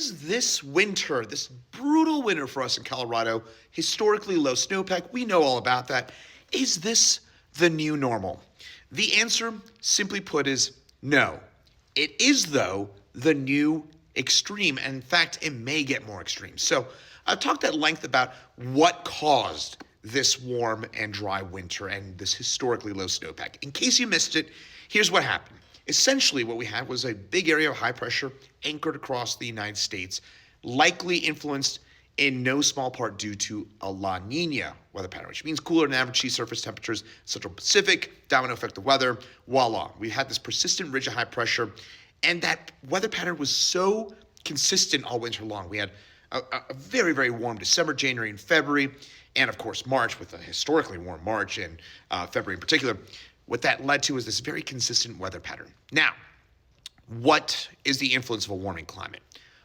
Is this winter, this brutal winter for us in Colorado, historically low snowpack? We know all about that. Is this the new normal? The answer, simply put, is no. It is, though, the new extreme. And in fact, it may get more extreme. So I've talked at length about what caused this warm and dry winter and this historically low snowpack. In case you missed it, here's what happened. Essentially, what we had was a big area of high pressure anchored across the United States, likely influenced in no small part due to a La Nina weather pattern, which means cooler than average sea surface temperatures, Central Pacific, domino effect of weather, voila. We had this persistent ridge of high pressure, and that weather pattern was so consistent all winter long. We had a very, very warm December, January, and February, and of course March, with a historically warm March and February in particular. What that led to is this very consistent weather pattern. Now, what is the influence of a warming climate?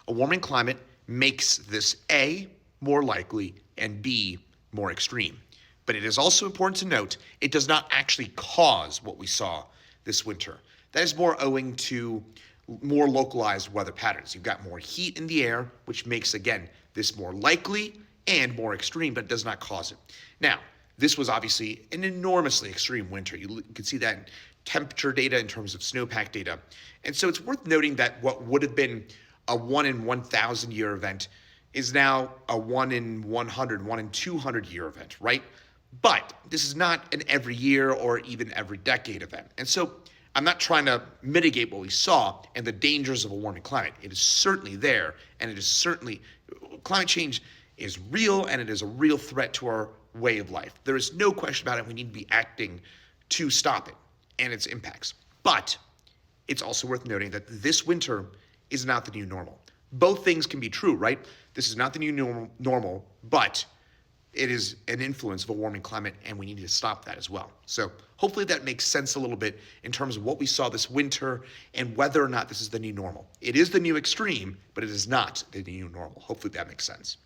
A warming climate makes this A, more likely, and B, more extreme. But it is also important to note, it does not actually cause what we saw this winter. That is more owing to more localized weather patterns. You've got more heat in the air, which makes, again, this more likely and more extreme, but it does not cause it. Now, this was obviously an enormously extreme winter. You can see that in temperature data in terms of snowpack data. And so it's worth noting that what would have been a 1 in 1,000 year event is now a 1 in 100, 1 in 200 year event, right? But this is not an every year or even every decade event. And so I'm not trying to mitigate what we saw and the dangers of a warming climate. It is certainly there, and it is certainly, climate change is real, and it is a real threat to our way of life. There is no question about it. We need to be acting to stop it and its impacts. But it's also worth noting that this winter is not the new normal. Both things can be true, right? This is not the new normal, but it is an influence of a warming climate, and we need to stop that as well. So hopefully that makes sense a little bit in terms of what we saw this winter and whether or not this is the new normal. It is the new extreme, but it is not the new normal. Hopefully that makes sense.